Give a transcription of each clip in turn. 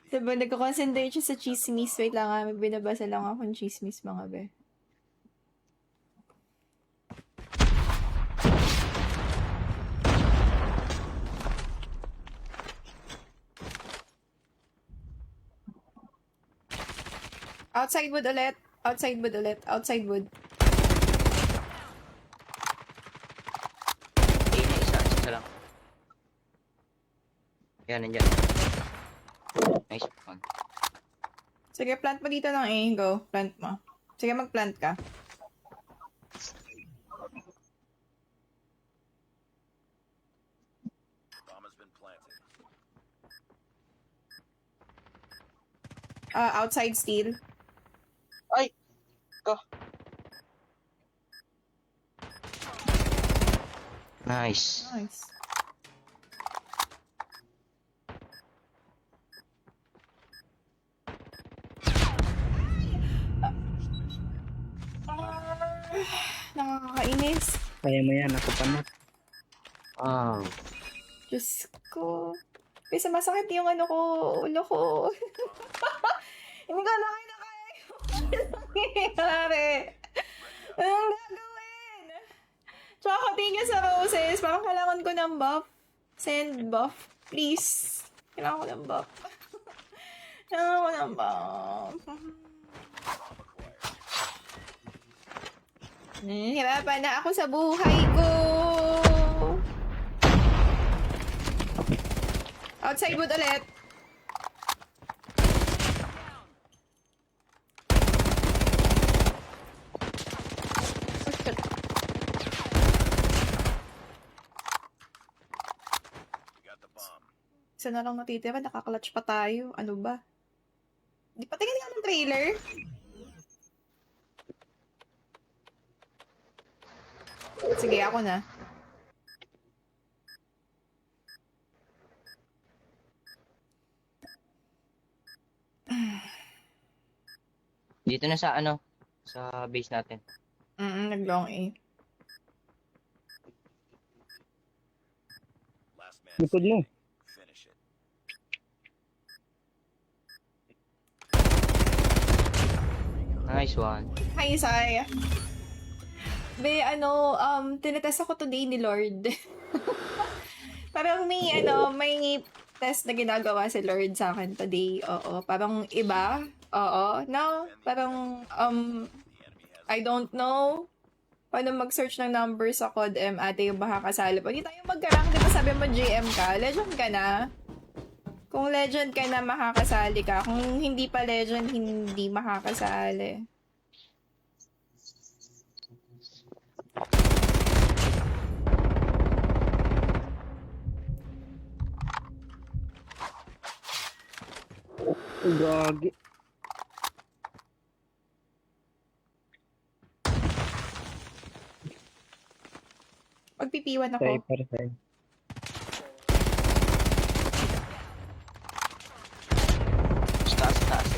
Diba, nagko-concentrate siya sa chismis. Wait lang may binabasa lang akong chismis mga be. Outside wood ulit. Outside wood ulit. Outside wood. Isa lang. Yan, nandiyan. Nice one. Sige, plant mo dito ng A. Go. Plant mo. Sige, mag-plant ka. Outside steel. Ay! Ka! Nice. Nice. Nakakainis. Kaya mo yan, ako pa na. Wow. Diyos ko. Kasi masakit yung ano ko, ulo ko. Hindi ko na kaya yung nangyayari. Anong gagawin? Tsaka thank you sa roses. Parang kailangan ko ng buff. Send buff. Please. Kailangan ko ng buff. Kailangan ko ng buff. Hirapan na ako sa buhay ko. Outside wood ulit. Isa na lang natitira, nakaklatch pa tayo. Ano ba? Di pa tingin nga ng trailer. Sige, ako na. Dito na sa ano, sa base natin. Nag-long A. Likod mo. Nice one. Hi, Sai. Be, tinetest ako today ni Lord. Parang may test na ginagawa si Lord sa akin today. Oo, parang iba. Oo, no? Parang, I don't know paano mag-search ng numbers sa COD-M ate yung makakasali pa. Hindi tayo magkarang, di ba sabi mo GM ka? Legend ka na. Kung legend ka na, makakasali ka. Kung hindi pa legend, hindi makakasali. Gagi. Magpipiwan ako. Sniper side. Taas.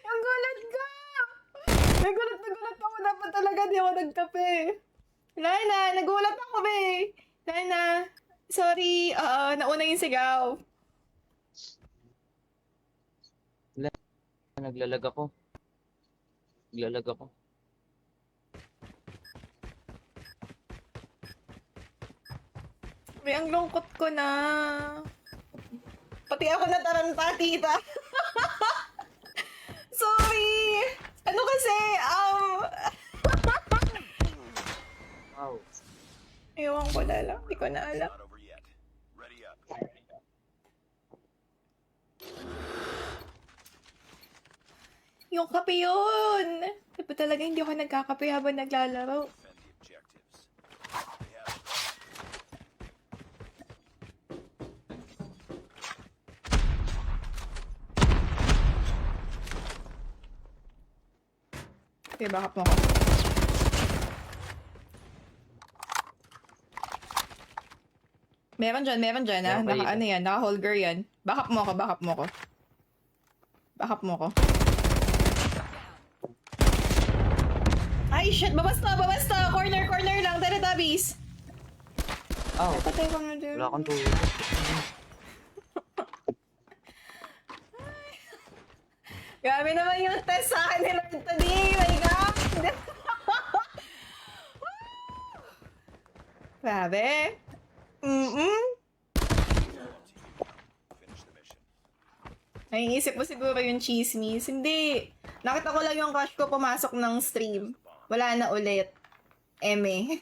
Ang gulat ko! Nagulat ako. Dapat talaga di ako nagkape. Lana, nagulat ako, be. Lana, sorry. Nauna yung sigaw. Naglalag ako. May ang lungkot ko na. Pati ako nataranta, tita. Sorry! Ano kasi, Wow. ewan ko na lang. Hindi ko na alam. Yung kape yun! Diba talaga hindi ako nagkakape habang naglalaro? Okay, backup mo ako. Meron dyan, ha? Naka-holger yan. Backup mo ako. Ay, Ay, shit! Babasta! Babasta! Corner! Corner lang! Teletubbies! Oh, Patay ko na din. wala akong tulog. Grabe naman yung test sa akin ni Lord today! My God! Grabe! Naiisip mo siguro yung chismis. Hindi. Nakita ko lang yung crush ko pumasok ng stream. Wala na ulit. Eme.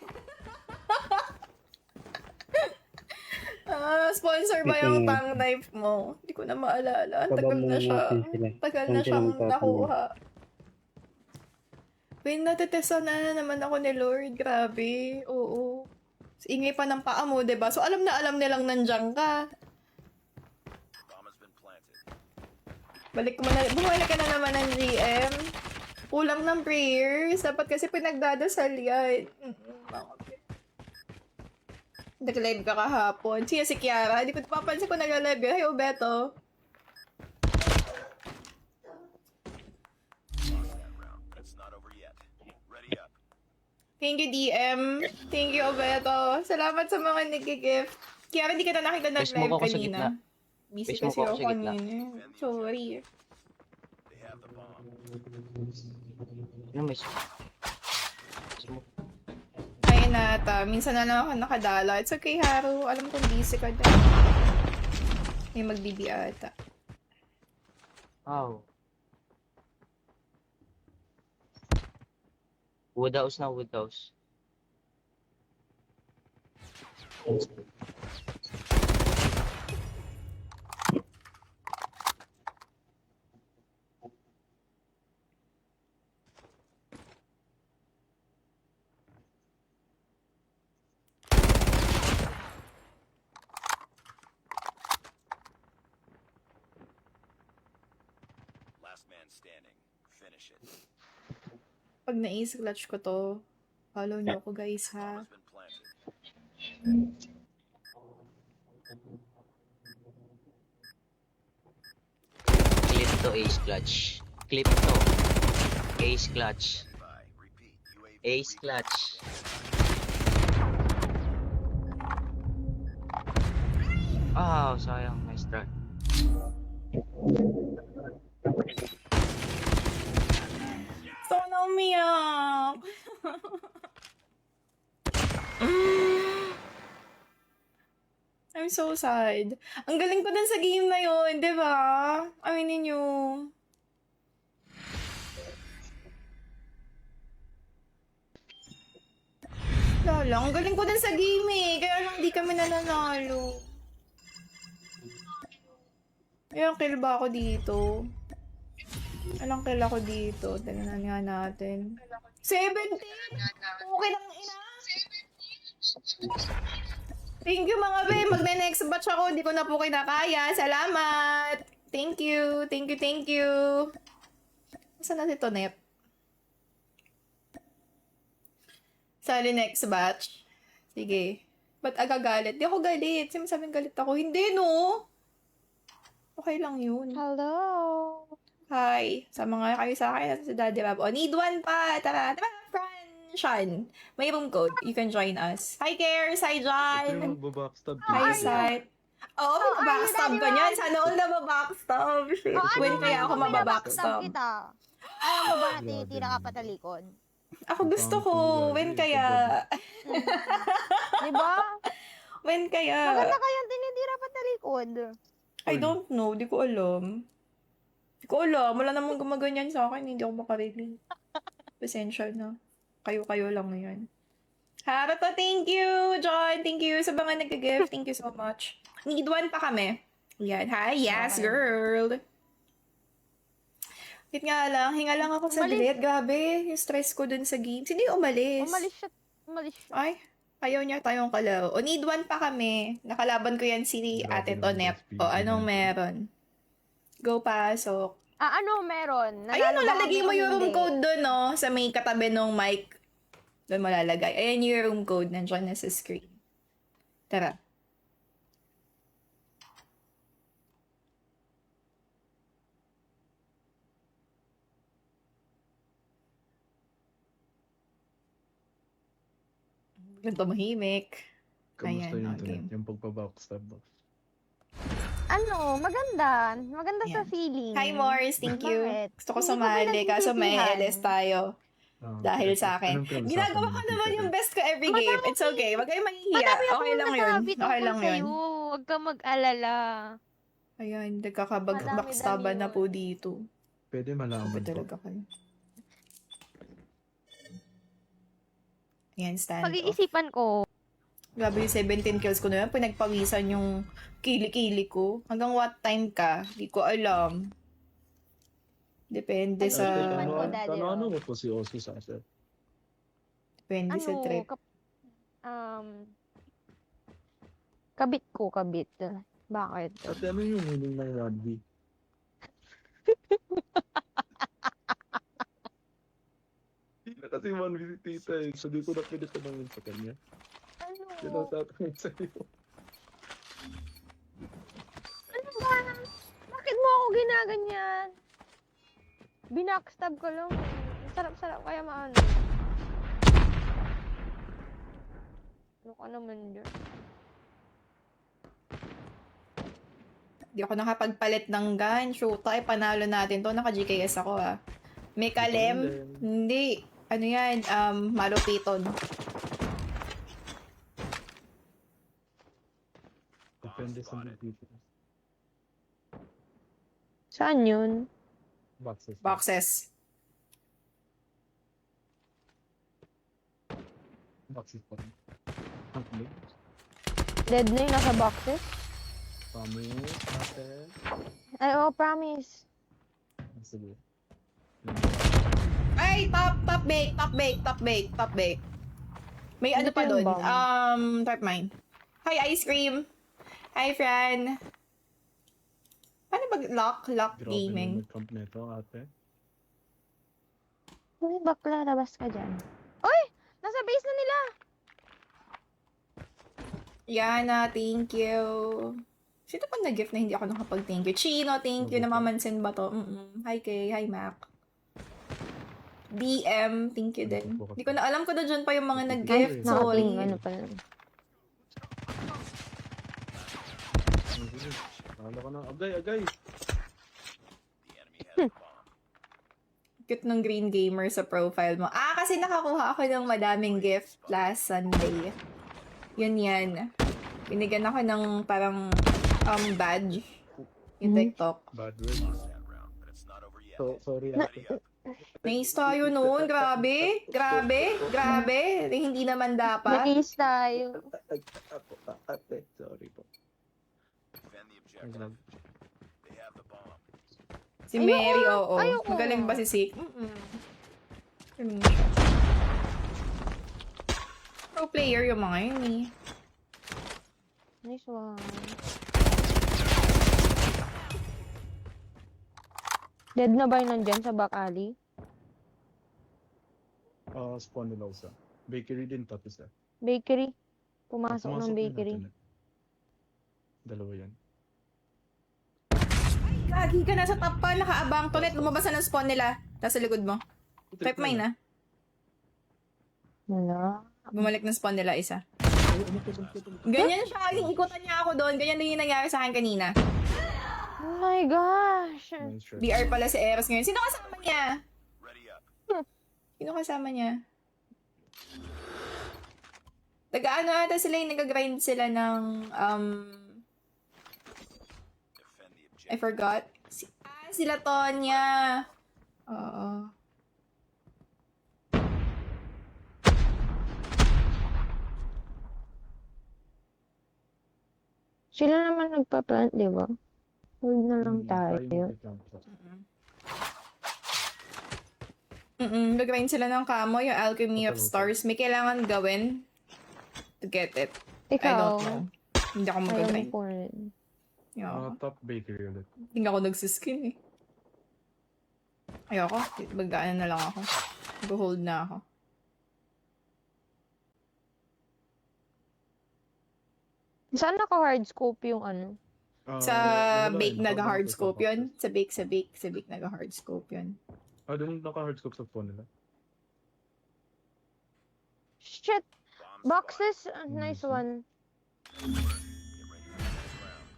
Sponsor ba yung tongue knife mo? Hindi ko na maalala. Ang tagal na siya. Tagal na siyang nakuha. Wait, natetesa na naman ako ni Lord. Grabe. Oo. Ingay pa ng paa mo, diba? So, alam na alam nilang nandiyan ka. Bumalik ka na naman ng GM. Kulang ng prayers. Dapat kasi pinagdadasal yan. Nag-live ka kahapon. Siya si Kiara. Hindi ko papansin ko nag-live. Hey, Obeto. Thank you, DM. Thank you, Obeto. Salamat sa mga nag-gift. Kiara, hindi ka na nakita ng Facebook live ako sa kanina. gitna. Busy Facebook kasi ako ako sa gitna. kanina. Sorry. Ano may Ay, nata. Minsan na lang ako nakadala. It's okay, Haru. Alam kong busy ka dyan. May magbibi ata. Oh. Wood house na, wood house. Last man standing. Finish it. Pag nais-clutch ko to, follow niyo ako guys ha. Has been planted. Clip to ace clutch. Clip to. Ace clutch. By. Repeat. UAV. Ace clutch. Ah, sayang. Nice try. Sana umiyak. I'm so sad. Ang galing ko din sa game na yun, di ba? Aminin niyo. Lala, ang galing ko din sa game eh. Kaya lang di kami nananalo. Ilang kill ba ako dito? Ilang kill ako dito? Tingnan nga natin. 17! Okay lang ina! Thank you mga be! Magne-next batch ako. Hindi ko na po kinakaya. Salamat! Thank you! Thank you, thank you! Saan na si Tonep? Sali next batch. Sige. Ba't agagalit? Di ako galit. Sinasabing galit ako. Hindi, no? Okay lang yun. Hello. Hi. Sama nga kayo sa akin at sa Daddy Rob. O, need one pa. Tara. Tara, friend. Sean. May room code. You can join us. Hi, Cares. Hi, John. Backstab Hi, Sai. Oo, may mabackstab ka niyan. Sana all na mabackstab. Shit. When kaya ako mababackstab? kita? Alam mo ba na tinitira ka patalikod? Ako gusto ko. When kaya? Di ba? When kaya? Maganda kayang tinitira patalikod. I don't know. Di ko alam. Di ko alam. Wala namang gumaganyan sa akin. Hindi ako makarinig. Pasensya na. Kayo-kayo lang yan. Harap thank you, John. Thank you sa mga nag-gift. Thank you so much. Need one pa kami. Yan. Hi, yes, Okay. girl. Wait nga lang. Hinga lang ako sa Umalis. Grabe. Yung stress ko dun sa game. Sino yung umalis? Umalis siya. Umalis siya. Ay, ayaw niya tayong kalaro. O, need one pa kami. Nakalaban ko yan si Ate Tonep. O, anong meron? Go, pasok. Ano meron? Ayun, Nanalo ba lalagay kami mo o yung room hindi? code doon, no? Sa may katabi ng mic. Doon mo lalagay. Ayan yung room code. Nandiyan na sa screen. Tara. Lang tumahimik. Kamusta Ayan, yung okay. internet? Yung pagpa-backstab mo? Ano, maganda. Maganda sa Yan. feeling. Hi, Morris. Thank you. Bakit? Gusto ko Hindi ko sumali. Kaso may pinagsisisihan. LS tayo. Dahil sa akin. Anong pinag-usapan Ginagawa niyo ko ng naman Twitter? yung best ko every game. It's okay. Wag kayong mahihiya. Madami Okay akong lang yun. nasabi Okay tungkol lang yun. sa'yo. Huwag ka mag-alala. Ayan, Madami-dami nagkakabagbackstaban na yun. po dito. Pwede malaman Sabi po. talaga kayo. Ayan, stand off. Pag-iisipan ko. Grabe yung 17 kills ko na yun. Pinagpawisan yung kili-kili ko. Hanggang what time ka? Di ko alam. Depende sa... Pag-iisipan ko, Daddy Ano Rob. mo po si Osi sa atin? Depende sa trip. Kabit ko, kabit. Bakit? At ano yung meaning ng rugby? Hindi na kasi one visit tita eh. So di ko na pwede tanongin sa kanya. Ano? Yun ang tatanungin sa'yo. Ano ba? Bakit mo ako ginaganyan? Binackstab ko lang. Sarap-sarap kaya maano. Ano ka naman dyan? Di ako nakapagpalit ng gun. Shoot tayo, panalo natin to. Naka-GKS ako ah. May kalem? Hindi. Ano yan? Malupiton. Depende sa mga people. Saan yun? Boxes. Boxes. Boxes pa rin. Ang clip. Dead na yung nasa boxes? Promise. Ate. Ay, oh, promise. Sige. Ay, top bake. May ano Ano pa pa doon? yung bomb? Top mine. Hi, ice cream. Hi, Fran. Paano Lock Grabe gaming. na mag-camp nito, ate. Uy, bakla, labas ka dyan. Uy! Nasa base na nila! Yana, thank you. Sino pa nag-gift na hindi ako nakapag-thank you? Chino, thank you. Namamansin ba to? Hi, Kay. Hi, Mac. DM, thank you din. Hindi ko na alam ko na dyan pa yung mga nag-gift. Sorry. Ano pa lang. Akala ko na, agay! The enemy has a bomb. Cute ng Green Gamer sa profile mo. Kasi nakakuha ako ng madaming gift last Sunday. Yun yan. Binigyan ako ng parang badge. Yung TikTok. Bad word. Lost that round, but it's not over yet. So, sorry, Ready up. Nice tayo noon. Grabe. Hindi naman dapat. Nag-iis tayo. Ate, sorry po. Defend the objective. They have the bomb. Si Mary, Ayoko. oo. Ayoko. Magaling ba si Sik? Ganun siya. Pro player yung mga yun eh. Nice one. Dead na ba yun nandyan sa back alley? Spawn nila usa. Bakery din tapos eh. Bakery. Pumasok ng na bakery. natin eh. Dalawa yan. Lagi ka nasa top pa, nakaabang. Tonet, lumabas na ng spawn nila. Nasa likod mo. Type mine na. Wala. Bumalik ng spawn nila isa. Ganyan siya. Ikutan niya ako doon. Ganyan din yung nangyari sa akin kanina. Oh my gosh. Nice try. BR pala si Eros ngayon. Sino kasama niya? Ready up. Sino kasama niya? Nag-ano ata sila yung nag-grind sila ng Defend the I objective. forgot. Sila Tonya. Oo. Sila naman nagpa-plant, di ba? Hold na lang tayo. Nag-grind sila ng camo, yung Alchemy of Stars. May kailangan gawin to get it. I Ikaw, don't know. Hindi ako ayaw mo mag-grind. po rin. Top bakery ulit. Hindi ako nagsiskin eh. Ayoko. Mag-ano na lang ako. Go-hold na ako. Saan naka-hard scope yung ano? Sa wala bake eh, nag-hard nakabalik scope sa yun. Sa bake nag-hard scope yun. doon naka-hard scope sa phone nila. Shit! Boxes, nice one. Get ready for the next round.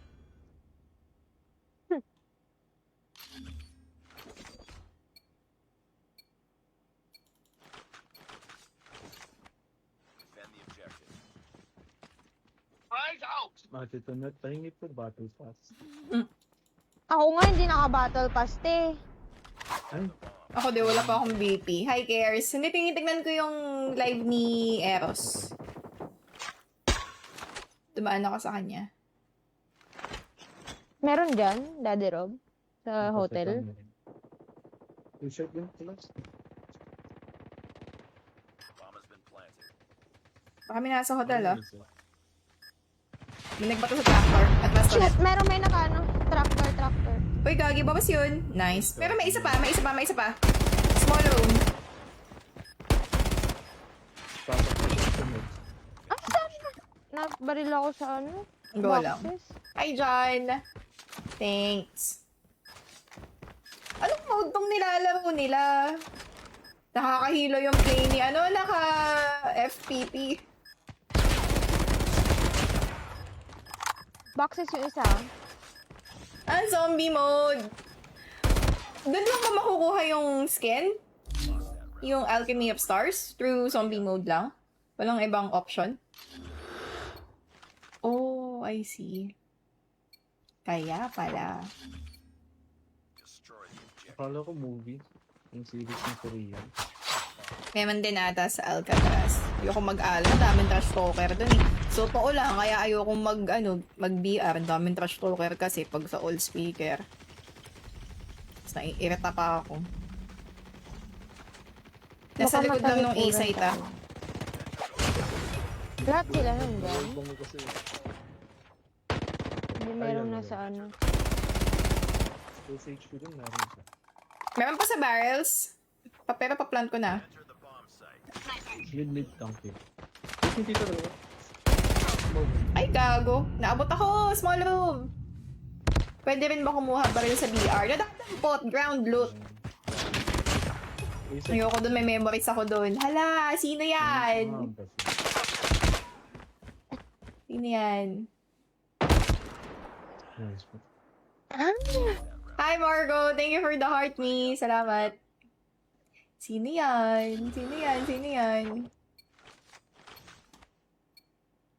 Defend the objective. Ito na, pahingi po battle pass. Ako nga hindi naka-battle pass, te. Ay, Ako di, wala pa akong BP. Hi, Cares. Hindi, tinitignan ko yung live ni Eros. Dumaan ako sa kanya. Meron dyan, Daddy Rob? Sa hotel? T-shirt din pala. Bomb has been planted. Baka kami nasa hotel, ah. May nagbato sa tractor at last ulit. Shit, meron may naka, tractor. Uy, gagi, babas yun. Nice. Pero may isa pa. Small room. Ah, saan? Nabaril ako sa ano? Go lang. Boxes. Hi, John. Thanks. Anong mode tong nilalaro nila? Nakakahilo yung play ni naka-FPP. Boxes yung isa. Zombie mode. Doon lang ba makukuha yung skin? Yung Alchemy of Stars? Through zombie mode lang? Walang ibang option? Oh, I see. Kaya pala. Destroy the objective. Akala ko movie. Yung series ng Korean. Meron din ata sa Alcatraz. Ayoko mag-alam. Daming trash talker dun eh. So, totoo lang. Kaya ayoko mag-BR. Daming trash talker kasi pag sa all speaker. Tapos naiirita pa ako. Nasa Baka likod lang nung matalikuran A-site ah. tayo. Lahat sila nandyan. Ibang mo kasi. Hindi meron Ayun, na ayun. sa ano. SHP din meron siya. Meron pa sa barrels. Pero pa-plant ko na. Enter the bomb site. Mid tank eh. Hindi talaga. Ay, gago. Naabot ako. Small room. Pwede rin ba kumuha baril sa BR? Nadadampot. Ground loot. Ayoko dun. May memories ako dun. Hala, sino yan? Sino yan? Nice. Hi, Margo. Thank you for the heart me. Salamat. Sino yan? Sino yan?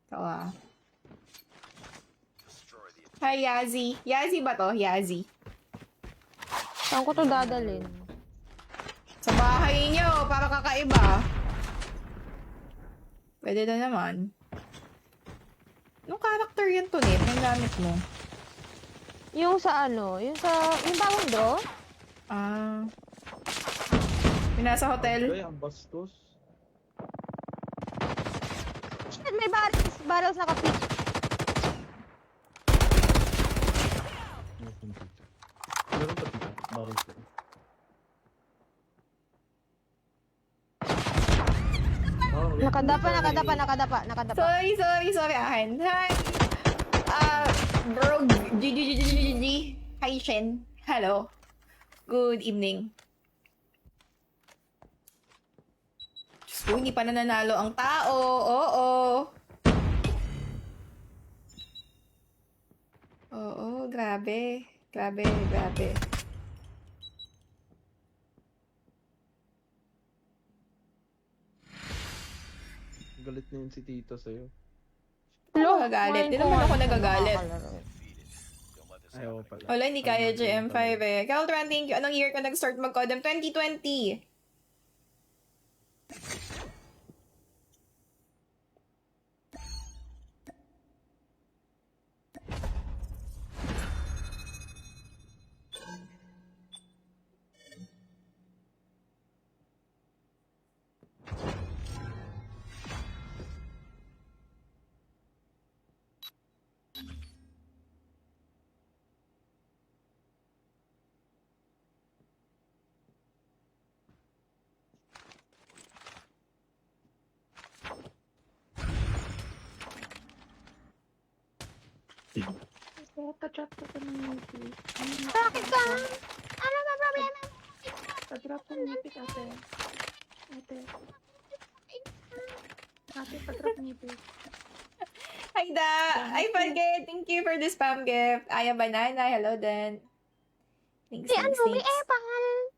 Ito ah. Destroy the objective. Hi, Yazi. Yazi ba to? Yazi. Saan ko to dadalhin? Sa bahay niyo, para kakaiba. Pwede na naman. Anong character yan to, Nip? Yung gamit mo? Yung sa ano? Yung bagong draw? Ah. Yung nasa hotel? Ay, ang bastos. Shit, may barrels naka-pitch. Meron pa dito. Barrel ko. Nakadapa. Sorry, akin. Hi! Bro, GG. Hi, Shen. Hello. Good evening. Diyos ko, hindi pa nananalo ang tao. Oo, grabe. Grabe. Galit na yun si Tito sa'yo. Ako nagagalit. Hindi naman ako nagagalit. Defeated. Don't let this Ayaw happen pala. Wala, hindi kaya GM5 eh. Caltran, thank you. Anong year ka nag-start mag-codem? 2020. Bakit ka? Ano ba problema? Pa-drop ng music ate. Ate. ate, pag-drop niyo po. Hi, Da! Ay, Pagge! Thank you for the spam gift. Aya Banana, hello din. Thanks, Si thanks, ano, may thanks. epal.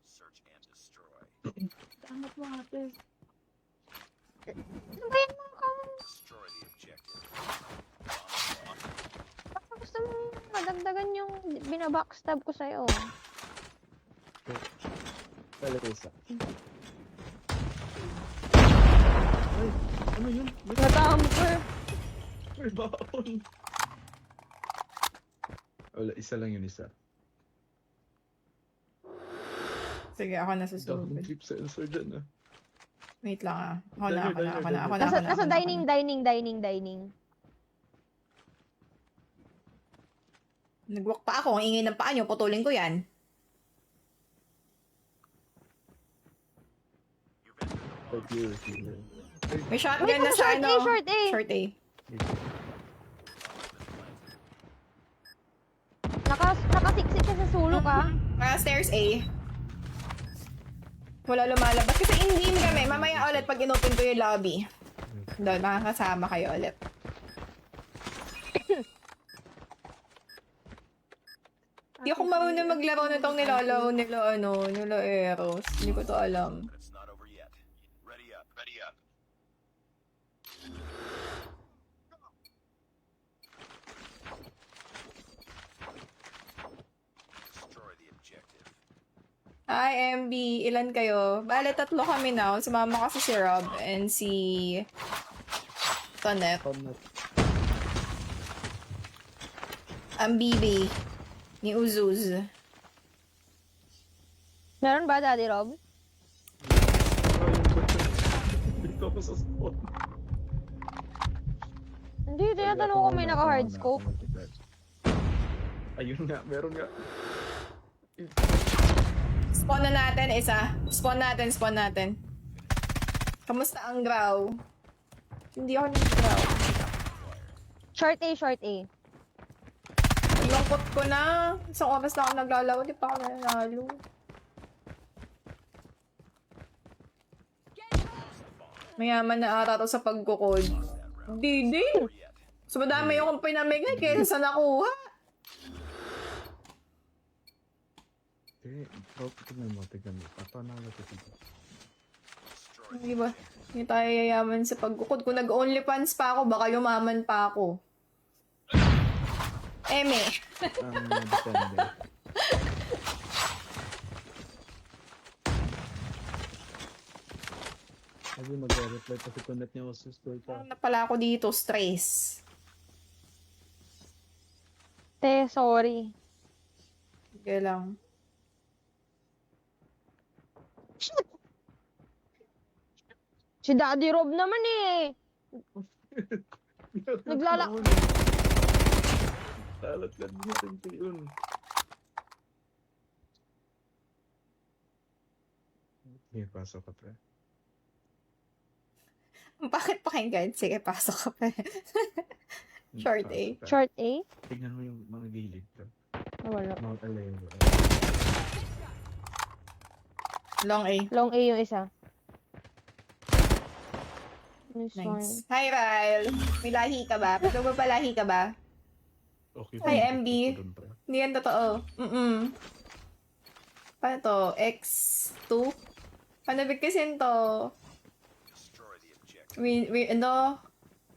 Search and destroy. Angat mo ate. Ano ba yan mga Destroy the objective. Baka gusto mo madagdagan yung binabackstab ko sa'yo. Talaga isa. Ay, ano yun? Natamper. May baon. Wala, isa lang yun, isa. Sige, ako na Daming susunod. clip sensor dyan, ah. Wait lang ah. Ako na, Diner, ako na, diner, ako na, diner. ako na, Nasa, ako na, nasa ako na, dining, ako na. dining. Nagwalk pa ako. Ang ingay ng paa nyo. Putulin ko yan. Oh, clear, clear. May shotgun na sa short ano. A, short A. Short A. Nakasiksik siya sa sulok ah. Stairs A. Wala lumalabas. Kasi in-game kami. Mamaya ulit pag inopen ko yung lobby. Doon, makakasama kayo ulit. Hindi ako marunong maglaro nitong nilalaro nila Eros. Hindi ko to alam. But it's not over yet. Ready up. Ready up. Destroy the objective. Hi, MB. Ilan kayo? Bale, 3 kami now. Sumama kasi si Rob and si Tonet. Ang BB ni Uzuz. Meron ba, Daddy Rob? Dito ako sa spawn. Hindi, tinatanong ko may naka-hard scope. Ayun nga, meron nga. Spawn na natin, isa. Spawn natin. Kamusta ang graw? Hindi ako nag-graw. Short A. Lungkot ko na. Isang oras na ako naglalaro, di pa ako nanalo. Mayaman na ata to sa pagkukod. Didi! So madami yung pinamigay kaysa sa nakuha. Tignan mo. Papanalo ko dito. Di ba? Hindi tayo yayaman sa pagkukod. Kung nag-OnlyFans pa ako, baka yumaman pa ako. Eme. Depende. Sabi mag-reply kasi connect niya ako sa store ka. Ano na pala ako dito? Stress. Te, sorry. Sige lang. Si Daddy Rob naman eh. Naglala- Lalat-lat natin ko yun. Sige, pasok ka pre. Bakit pakinggan? Sige, pasok ka pa. Short A. Pasok ka. Short A? Tignan mo yung mga gilid to. Ah, wala. Mga alayo. Long A. Long A yung isa. Nice. Hi, Ryle. May lahi ka ba? Pwede mo pa lahi ka ba? Okay. Hi, MB. Doon, pre. Hindi yan totoo. Paano to? X2? Paano bigkasin to? Destroy the objective.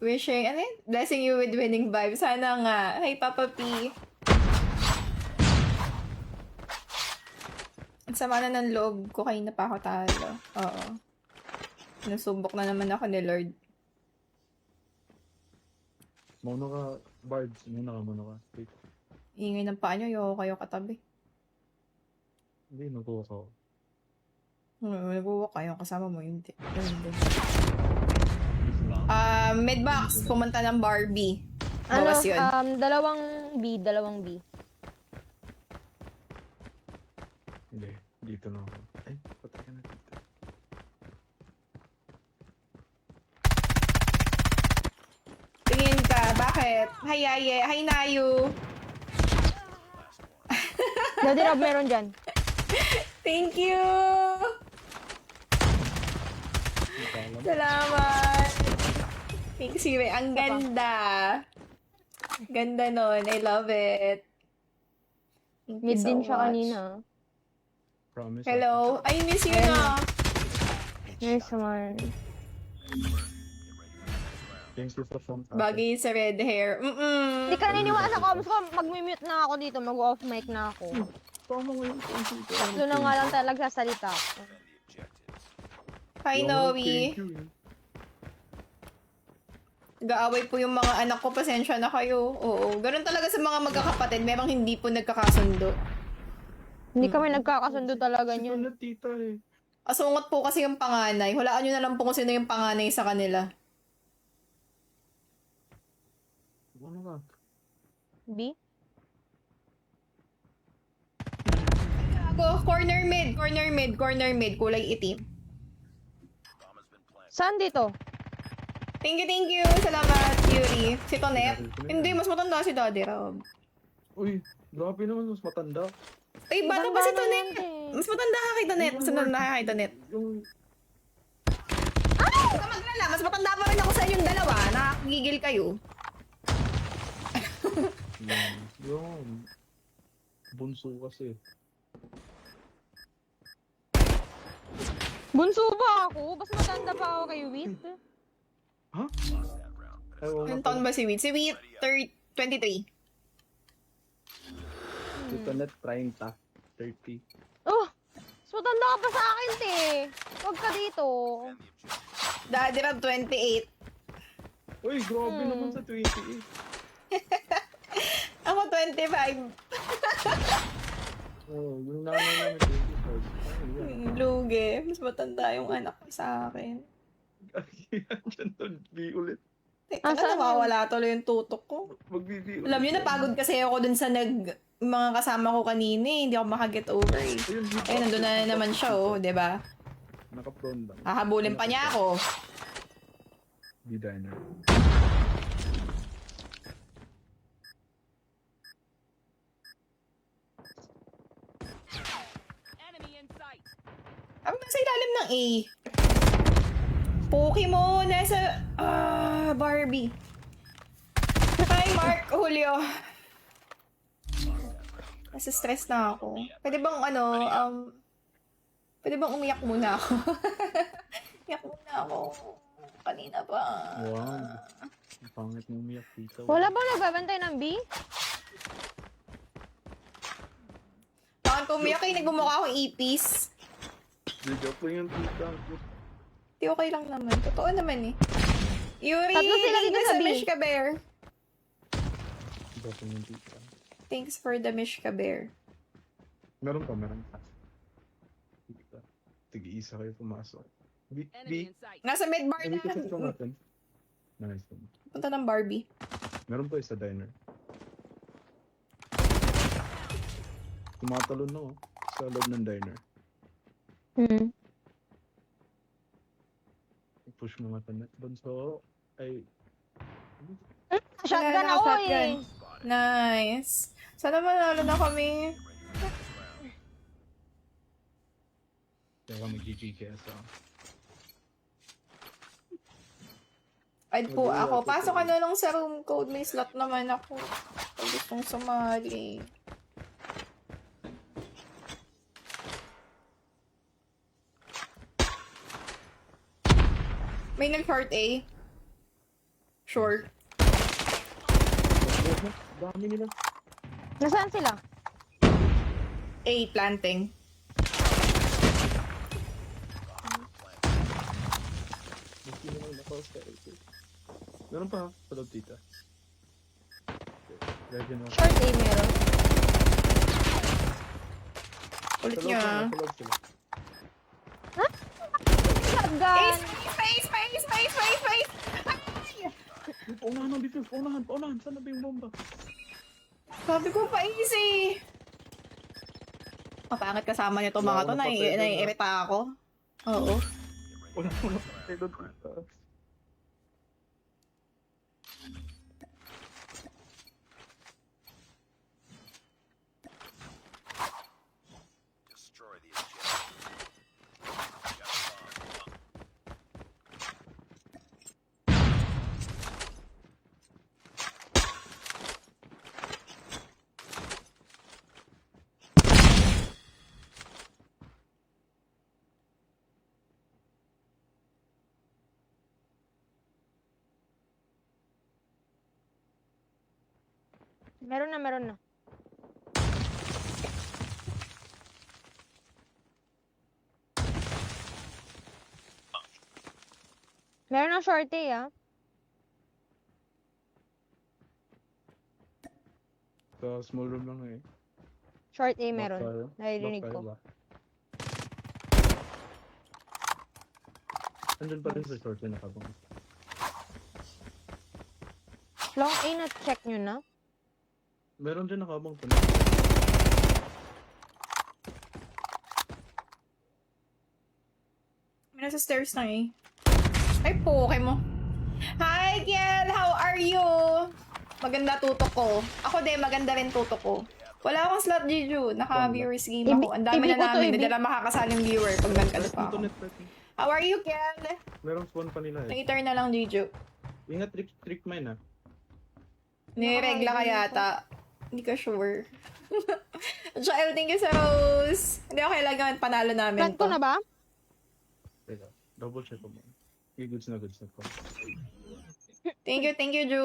Wishing, ano yun? Blessing you with winning vibes. Sana nga. Hi, Papa P. Ang sama na ng loob ko. Kayo na pa ako talo. Oo. Nasubok na naman ako ni Lord. Muna ka, Bards. Muna ka. Wait. Ingay ng paa nyo. Ayoko kayo katabi. Hindi, nakuha ko. Nag-walk kayo. Kasama mo. Hindi. Midbox. Pumunta ng Barbie. Ano, Bawas yun. dalawang B. Hindi, dito na ako. Ay, patay ka na dito. Tingin ka. Bakit? Hi, Aye. Hi, Nayu. Daddy Rob meron dyan. Thank you! Salamat! Thanks, Yuri. Ang ganda. Ganda nun. I love it. Thank you Mid so din siya much. kanina. Promise. Hello. I miss you na. Nice one. Thank you for some. Bagay sa red hair. Hindi ka naniniwala sa comms ko. Mag-mute na ako dito. Mag-off mic na ako. Tama mo yung tito. Doon na nga lang talaga sasalita ako. Hi, Noe. Nag-aaway po yung mga anak ko. Pasensya na kayo. Oo. Ganun talaga sa mga magkakapatid. Merong hindi po nagkakasundo. Hindi kami nagkakasundo talaga Ito niyan. na tita eh. Asungot po kasi yung panganay. Hulaan nyo na lang po kung sino yung panganay sa kanila. Ano ka? B? Ako, corner mid, corner mid, corner mid. Kulay itim. Saan dito? Thank you. Salamat, Yuri. Si Tonet. Hindi, mas matanda si Daddy Rob. Uy, grabe naman mas matanda. Ay, bata pa si Tonet. Matanda naman eh. Mas matanda ka kay Tonet. Mas matanda ka kay Tonet. Yung Huwag ka maglala. Mas matanda pa rin ako sa inyong dalawa. Nakakagigil kayo. Yung bunso kasi. Bunso ba ako? Mas matanda pa ako kay Wit. Ha? Ewan Anong ko. taon ba si Wheat? Si Wheat, 23. Ito net 30. 30. Oh! Mas matanda ka pa sa akin, te. Huwag ka dito. Daddy Rob, 28. Uy, grabe naman sa 28. Ako, 25. Oh, yung nanay namin 25. Ano yan? Lugi. Mas matanda yung anak ko sa akin. Diyan to, B ulit. Teka, Asan nawawala tuloy yung tutok ko. Mag-B ulit. Alam niyo, napagod kasi ako dun sa mga kasama ko kanina eh. Hindi ako makaget over eh. Ayun, dito. Ayun, nandun na naman siya oh, di ba? Naka-prone lang. Hahabulin pa niya ako. B-diner. Ang nasa ilalim ng A. Pokemon, nasa... Barbie. Hi, Mark Julio. Nasa stress na ako. Pwede bang pwede bang umiyak muna ako? Umiyak muna ako. Kanina pa. Wow. Ang pangit mo umiyak dito. Wala ba nagbabantay ng B? Bakit ko umiyak eh, nagbumukha akong ipis. Di joke lang yung tita. Di okay lang naman. Totoo naman eh. Yuri, Tatlo sila thank dito you sa sa B. Mishka Bear. Joke lang yung tita. Thanks for the Mishka Bear. Meron pa. Tita. Tig-isa kayo pumasok. B. Nasa mid-bar Sabi ko sa na. natin. Nice one. Punta ng Barbie. Meron pa isa diner. Tumatalon na oh. Sa loob ng diner. Push mo mata net. Bunso ay... Shotgun Wala, ako shotgun. eh. Nice. Sana manalo na kami. Kaya mag-GG kaya sa... Ay po ako. Pasok ka na lang sa room code. May slot naman ako. Pag gustong sumali. May nag-short A. Short. Dami nila. Nasaan sila? A, planting. Hindi naman naka-style. Meron pa ha? Sa loob tita. Ready na. Short A meron. Ulit Sa loob niya. sila, sa loob sila. Shotgun! Space! Ay! Paunahan ng defense! Paunahan! Saan na ba yung bomba? Sabi ko pa easy. Mapangit kasama nito mga to. Naiirita ako. Oo. Wala. Ay, doon tita. Destroy the objective. Meron na. Meron na shorty, ah. Sa small room lang eh. Short A Back meron. tayo. Naririnig Back tayo ko. ba? Andun pa rin sa short yung nakabang. Long A na check nyo na. Meron din nakabang pa. May nasa stairs na eh. Ay, poke mo. Hi, Kiel! How are you? Maganda tutok ko. Ako din, maganda rin tutok ko. Wala akong slot, Juju. Naka-viewers game ako. Ang dami Ibi na ko to, namin. ibi. Hindi na makakasaling viewer pag nag-ano pa ako. Internet person. How are you, Kiel? Meron spawn pa nila eh. Later na lang, Juju. Ingat trick mine ah. Niregla ka yata. Hindi ka sure. Joel, thank you sa Rose. Hindi ako kailangan panalo namin Plant to. ko na ba? Teka, double check ko mo. Okay, goods na po. Thank you, Ju.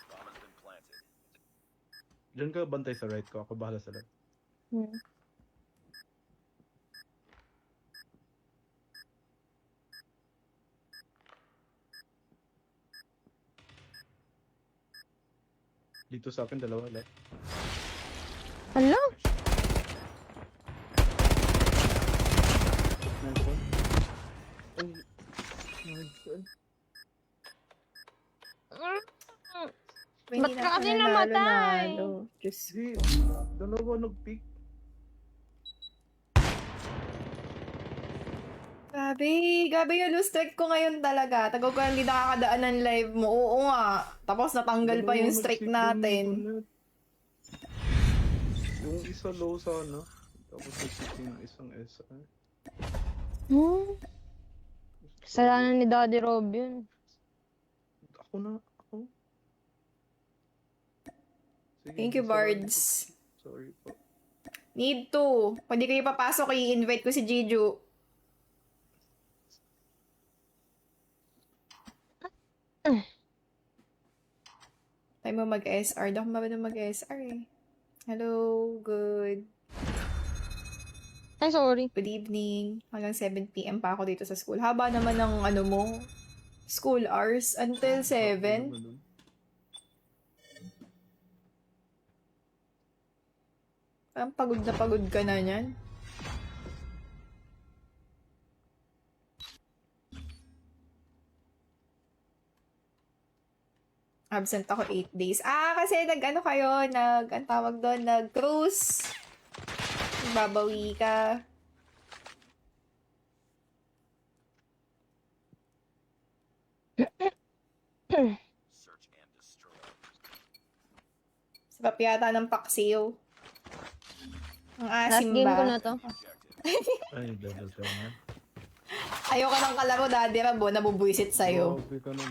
Bomb has been planted. Diyan ka bantay sa right ko. Ako bahala sa left. Hmm. Dito sa akin, dalawa left. Hala? Nandun. Ay. Nandun. Hindi Ba't ka kasi panalo, namatay? nalo. Diyos Hindi. Dalawa nag-pick. Grabe yung lose streak ko ngayon talaga. Tagal ko hindi nakakadaan ng live mo. Oo nga. Tapos natanggal pa yung streak natin. Yung isa low sana. Tapos nag-pick yung isang isa. Hmm. Kasalanan ni Daddy Rob yun. Ako. Sige, Thank you, salamat Bards. po. Sorry po. Need to. Kung di kayo papasok, i-invite ko si Jiju. Tayo mo mag-SR. Daw ko ba mag-SR eh. Hello, good Ay, sorry. evening. Hanggang 7 p.m. pa ako dito sa school. Haba naman ng ano mo, school hours until 7. Parang pagod ka na niyan. Absent ako 8 days. Kasi nag-ano kayo, ang tawag doon, nag-cruise. Babawi ka. Search and destroy. Sarap yata ng paksiw. Ang Last asim game ko ba? na to. Objective. Ay, double check na. Ayoko ng kalaro, Daddy Rabo, nabubuisit sa'yo. Grabe ka naman.